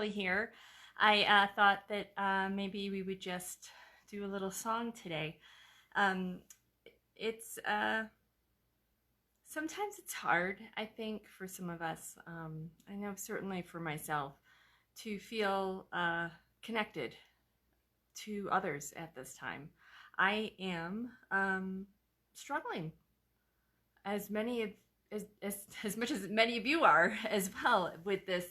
Kimberly here. I thought that maybe we would just do a little song today. Um, it's Sometimes it's hard, I think, for some of us. I know certainly for myself to feel connected to others at this time. I am struggling, as many of as much as many of you are as well, with this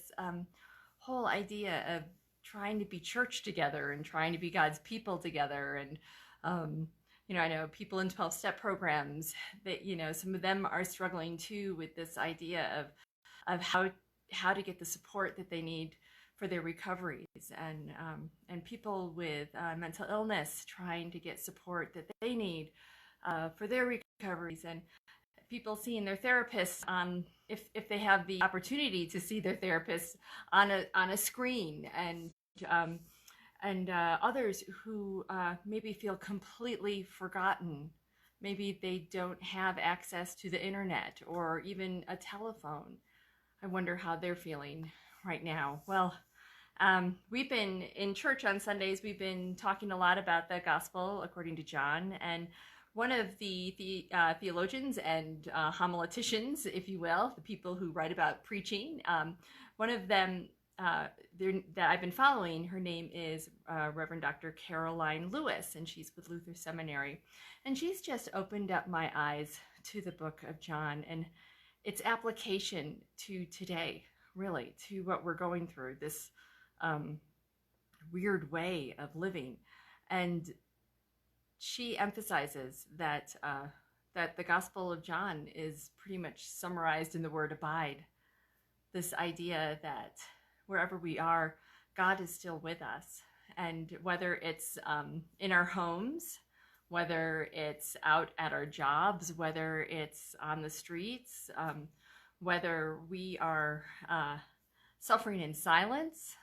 whole idea of trying to be church together and trying to be God's people together. And I know people in 12-step programs that some of them are struggling too with this idea of how to get the support that they need for their recoveries, and people with mental illness trying to get support that they need for their recoveries, and people seeing their therapists if they have the opportunity to see their therapist on a screen, and others who maybe feel completely forgotten. Maybe they don't have access to the internet or even a telephone. I wonder how they're feeling right now. Well, we've been in church on Sundays. We've been talking a lot about the gospel according to John, and one of the theologians and homileticians, if you will, the people who write about preaching, one of them that I've been following, her name is Reverend Dr. Caroline Lewis, and she's with Luther Seminary. And she's just opened up my eyes to the book of John and its application to today, really, to what we're going through, this weird way of living. And she emphasizes that the Gospel of John is pretty much summarized in the word abide. This idea that wherever we are, God is still with us. And whether it's in our homes, whether it's out at our jobs, whether it's on the streets, whether we are suffering in silence,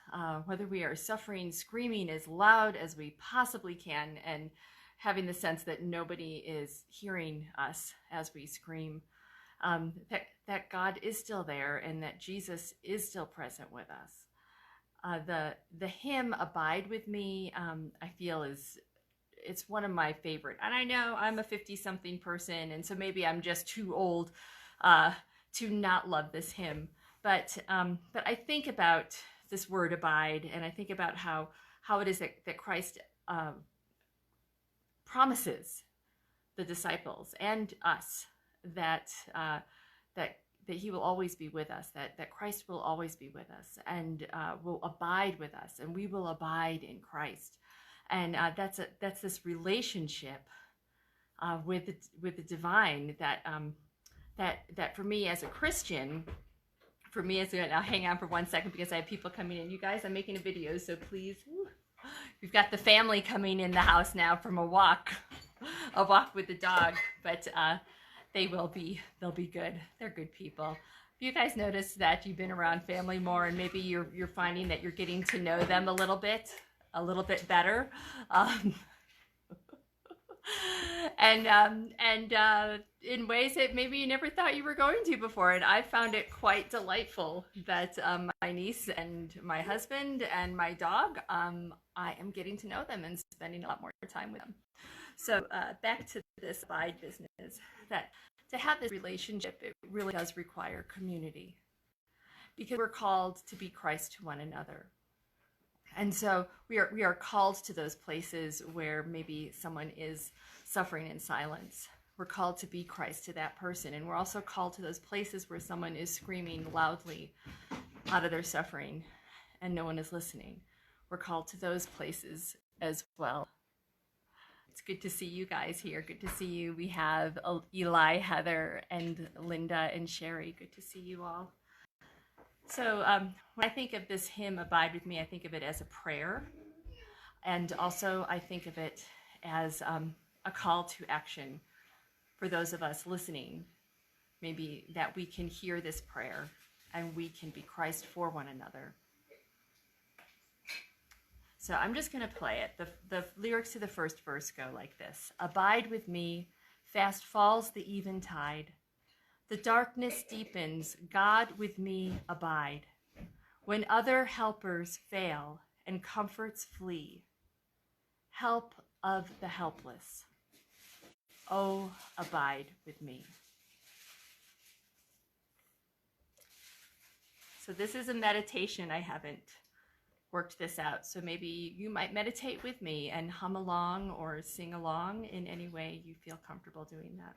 whether we are suffering screaming as loud as we possibly can, and having the sense that nobody is hearing us as we scream, that God is still there and that Jesus is still present with us. The hymn "Abide with Me," I feel it's one of my favorite. And I know I'm a 50-something person, and so maybe I'm just too old to not love this hymn. But I think about this word "abide," and I think about how it is that Christ promises the disciples and us that he will always be with us, that Christ will always be with us, and will abide with us, and we will abide in Christ. And that's this relationship with the divine that for me as a Christian, I'll hang on for 1 second because I have people coming in. You guys, I'm making a video, so please. We've got the family coming in the house now from a walk with the dog, but they'll be good. They're good people. If you guys notice that you've been around family more, and maybe you're finding that you're getting to know them a little bit better, and in ways that maybe you never thought you were going to before. And I found it quite delightful that my niece and my husband and my dog, I am getting to know them and spending a lot more time with them. So back to this abide business, that to have this relationship, it really does require community, because we're called to be Christ to one another. And so we are called to those places where maybe someone is suffering in silence. We're called to be Christ to that person. And we're also called to those places where someone is screaming loudly out of their suffering and no one is listening. We're called to those places as well. It's good to see you guys here. Good to see you. We have Eli, Heather, and Linda, and Sherry. Good to see you all. So when I think of this hymn, "Abide with Me," I think of it as a prayer. And also I think of it as a call to action for those of us listening. Maybe that we can hear this prayer and we can be Christ for one another. So I'm just going to play it. The lyrics to the first verse go like this. "Abide with me, fast falls the eventide. The darkness deepens, God with me abide. When other helpers fail and comforts flee, help of the helpless, oh, abide with me. So this is a meditation. I haven't worked this out. So maybe you might meditate with me and hum along or sing along in any way you feel comfortable doing that.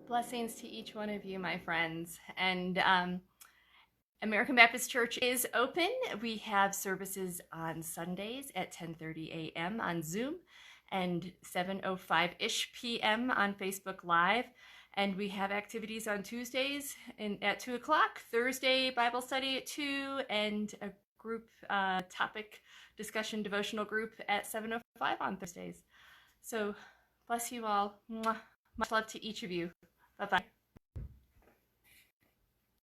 Blessings to each one of you, my friends. And American Baptist Church is open. We have services on Sundays at 10:30 a.m. on Zoom and 7:05-ish p.m. on Facebook Live. And we have activities on Tuesdays at 2 o'clock, Thursday Bible study at 2, and a group topic discussion devotional group at 7:05 on Thursdays. So bless you all. Mwah. Much love to each of you. Bye-bye.